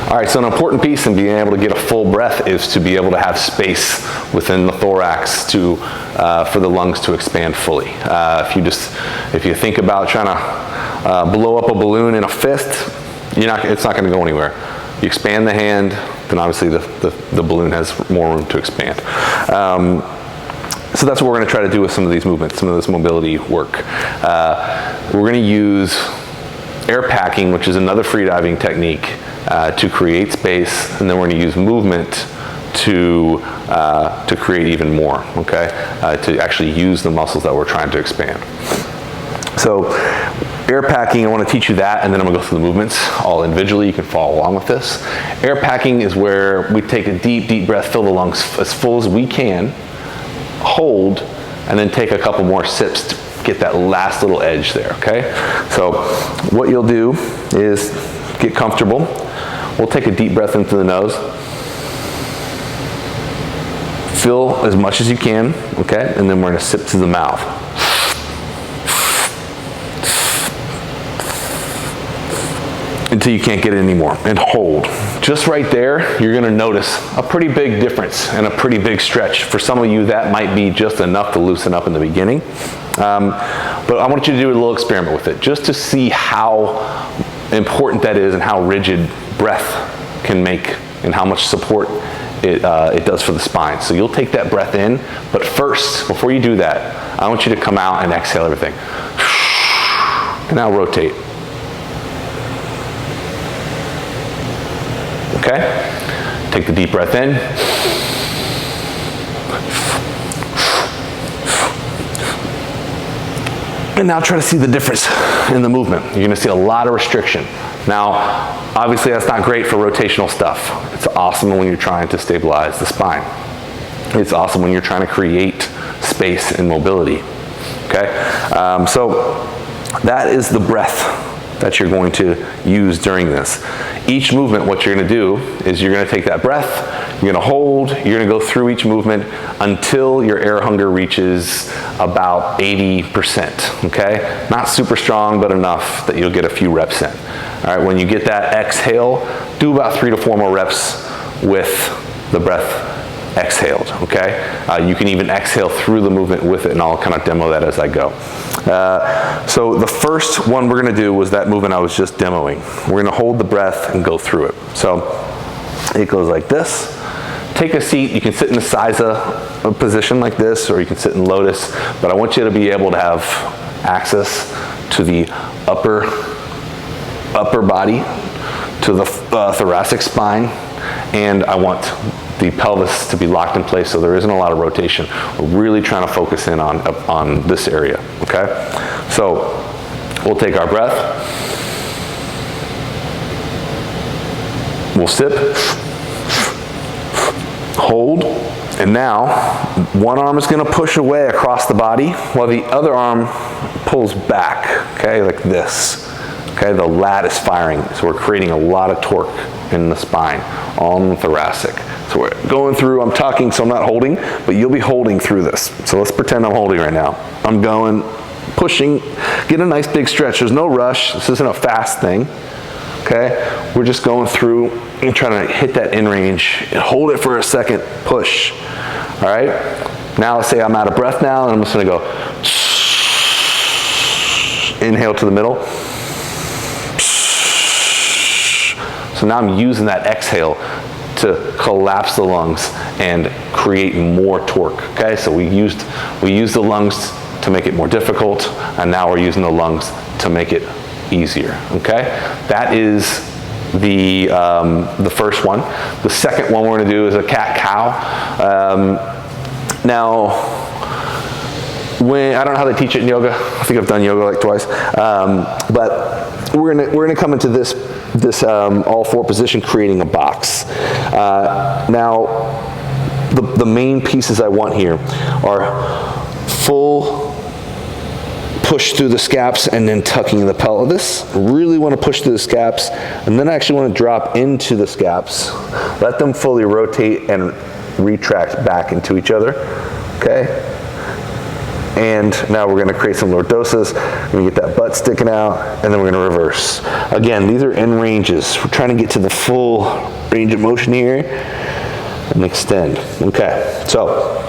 All right, so an important piece in being able to get a full breath is to be able to have space within the thorax to, for the lungs to expand fully. If you think about trying to blow up a balloon in a fist, it's not going to go anywhere. You expand the hand, then obviously the balloon has more room to expand. So that's what we're going to try to do with some of these movements, some of this mobility work. We're going to use air packing, which is another freediving technique, to create space, and then we're going to use movement to create even more, okay? To actually use the muscles that we're trying to expand. So air packing, I want to teach you that, and then I'm going to go through the movements all individually. You can follow along with this. Air packing is where we take a deep, deep breath, fill the lungs as full as we can, hold, and then take a couple more sips to get that last little edge there, okay? So what you'll do is get comfortable. We'll take a deep breath into the nose. Fill as much as you can, okay? And then we're going to sip to the mouth. Until you can't get it anymore, and hold. Just right there, you're gonna notice a pretty big difference and a pretty big stretch. For some of you, that might be just enough to loosen up in the beginning. But I want you to do a little experiment with it, just to see how important that is and how rigid breath can make and how much support it does for the spine. So you'll take that breath in, but first, before you do that, I want you to come out and exhale everything. And now rotate. Okay? Take the deep breath in. And now try to see the difference in the movement. You're going to see a lot of restriction. Now, obviously that's not great for rotational stuff. It's awesome when you're trying to stabilize the spine. It's awesome when you're trying to create space and mobility. Okay? So that is the breath that you're going to use during this. Each movement, what you're going to do is you're going to take that breath, you're going to hold, you're going to go through each movement until your air hunger reaches about 80%, okay? Not super strong, but enough that you'll get a few reps in. All right, when you get that exhale, do about 3 to 4 more reps with the breath exhaled, okay? You can even exhale through the movement with it, and I'll kind of demo that as I go. So the first one we're going to do was that movement I was just demoing. We're going to hold the breath and go through it. So it goes like this. Take a seat. You can sit in a Seiza position like this, or you can sit in lotus, but I want you to be able to have access to the upper body, to the thoracic spine, and I want the pelvis to be locked in place so there isn't a lot of rotation. We're really trying to focus in on this area, okay? So we'll take our breath. We'll sip, hold, and now one arm is going to push away across the body while the other arm pulls back, okay, like this. Okay, the lat is firing, so we're creating a lot of torque in the spine, all in the thoracic. So we're going through, I'm talking so I'm not holding, but you'll be holding through this. So let's pretend I'm holding right now. I'm going, pushing, get a nice big stretch. There's no rush, this isn't a fast thing. Okay, we're just going through and trying to hit that in range and hold it for a second, push. All right, now let's say I'm out of breath now, and I'm just gonna go, inhale to the middle. So now I'm using that exhale to collapse the lungs and create more torque, okay? So we used the lungs to make it more difficult, and now we're using the lungs to make it easier, okay? That is the first one. The second one we're gonna do is a cat-cow. Now, I don't know how they teach it in yoga. I think I've done yoga like twice. But we're gonna come into this all four position, creating a box. Now, the main pieces I want here are full push through the scaps and then tucking the pelvis. Really want to push through the scaps, and then I actually want to drop into the scaps. Let them fully rotate and retract back into each other. Okay? And now we're gonna create some lordosis. We're gonna get that butt sticking out, and then we're gonna reverse. Again, these are end ranges. We're trying to get to the full range of motion here and extend. Okay, so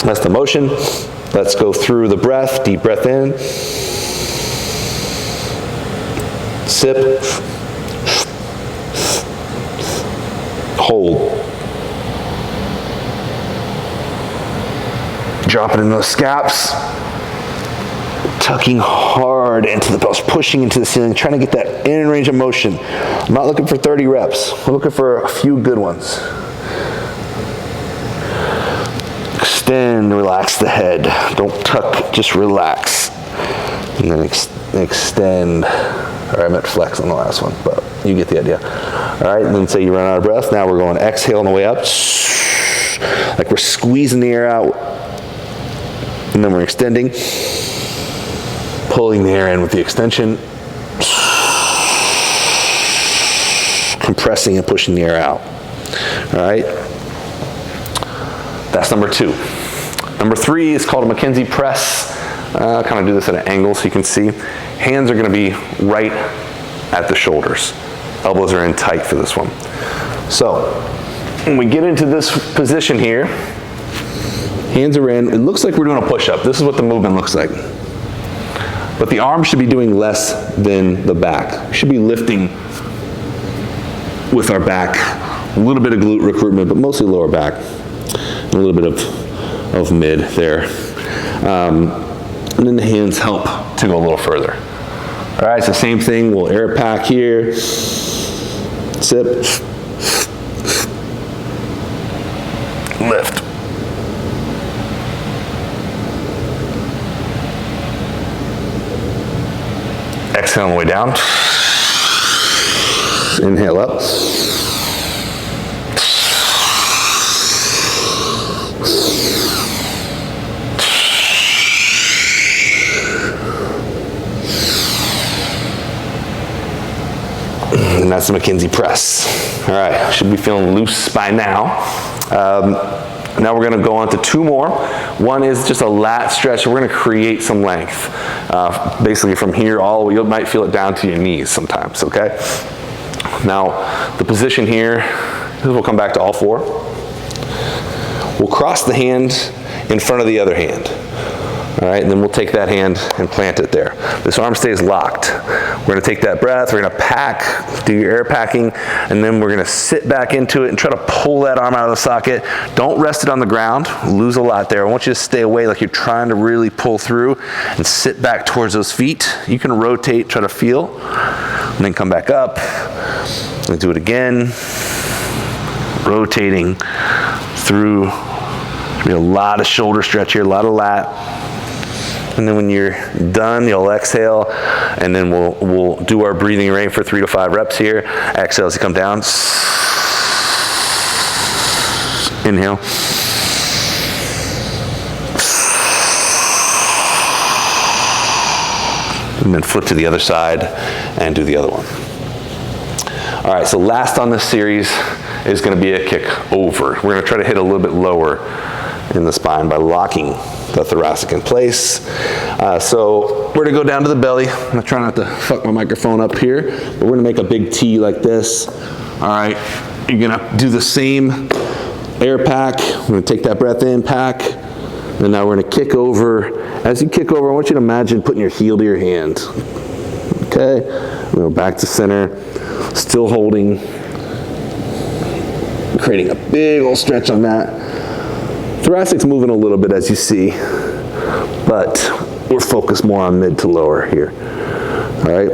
that's the motion. Let's go through the breath, deep breath in. Sip. Hold. Drop it in those scaps. Tucking hard into the pelvis, pushing into the ceiling, trying to get that in range of motion. I'm not looking for 30 reps. We're looking for a few good ones. Extend, relax the head. Don't tuck, just relax. And then extend. Or I meant flex on the last one, but you get the idea. All right, and then say you run out of breath. Now we're going exhale on the way up. Like we're squeezing the air out. And then we're extending. Pulling the air in with the extension. Compressing and pushing the air out. All right. That's number 2. Number 3 is called a McKenzie press. Kind of do this at an angle so you can see. Hands are going to be right at the shoulders. Elbows are in tight for this one. So when we get into this position here, hands are in. It looks like we're doing a push-up. This is what the movement looks like. But the arm should be doing less than the back. We should be lifting with our back. A little bit of glute recruitment, but mostly lower back. A little bit of mid there. And then the hands help to go a little further. All right, so same thing. We'll air pack here. Sip. Lift. Exhale on the way down. Inhale up. And that's the McKenzie press. All right, should be feeling loose by now. Now we're gonna go on to 2 more. One is just a lat stretch. We're gonna create some length. Basically from here all, you might feel it down to your knees sometimes, okay? Now, the position here, we'll come back to all 4. We'll cross the hand in front of the other hand. All right, and then we'll take that hand and plant it there. This arm stays locked. We're gonna take that breath, we're gonna pack, do your air packing, and then we're gonna sit back into it and try to pull that arm out of the socket. Don't rest it on the ground, lose a lot there. I want you to stay away like you're trying to really pull through and sit back towards those feet. You can rotate, try to feel, and then come back up, and do it again. Rotating through, there'll be a lot of shoulder stretch here, a lot of lat. And then when you're done, you'll exhale, and then we'll do our breathing range for 3 to 5 reps here. Exhale as you come down. Inhale. And then flip to the other side and do the other one. All right, so last on this series is gonna be a kick over. We're gonna try to hit a little bit lower in the spine by locking the thoracic in place. So we're gonna go down to the belly. I'm gonna try not to fuck my microphone up here, but we're gonna make a big T like this. All right, you're gonna do the same air pack. We're gonna take that breath in, pack, and now we're gonna kick over. As you kick over, I want you to imagine putting your heel to your hand. Okay, we go back to center, still holding, creating a big old stretch on that. Thoracic's moving a little bit as you see, but we're focused more on mid to lower here. All right.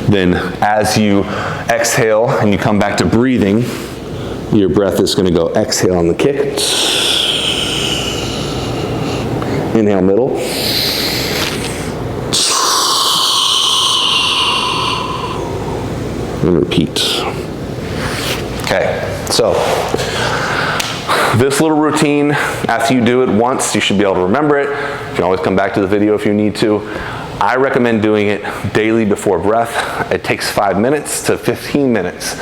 Then as you exhale and you come back to breathing, your breath is going to go exhale on the kick. Inhale middle. And repeat. Okay, so this little routine, after you do it once, you should be able to remember it. You can always come back to the video if you need to. I recommend doing it daily before breath. It takes 5 minutes to 15 minutes.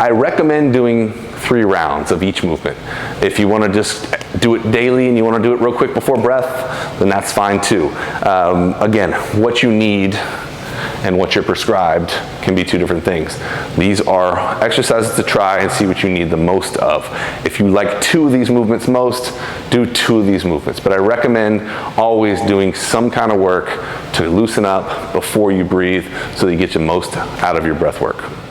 I recommend doing 3 rounds of each movement. If you want to just do it daily and you want to do it real quick before breath, then that's fine too. Again, what you need and what you're prescribed can be two different things. These are exercises to try and see what you need the most of. If you like two of these movements most, do two of these movements. But I recommend always doing some kind of work to loosen up before you breathe so that you get the most out of your breath work.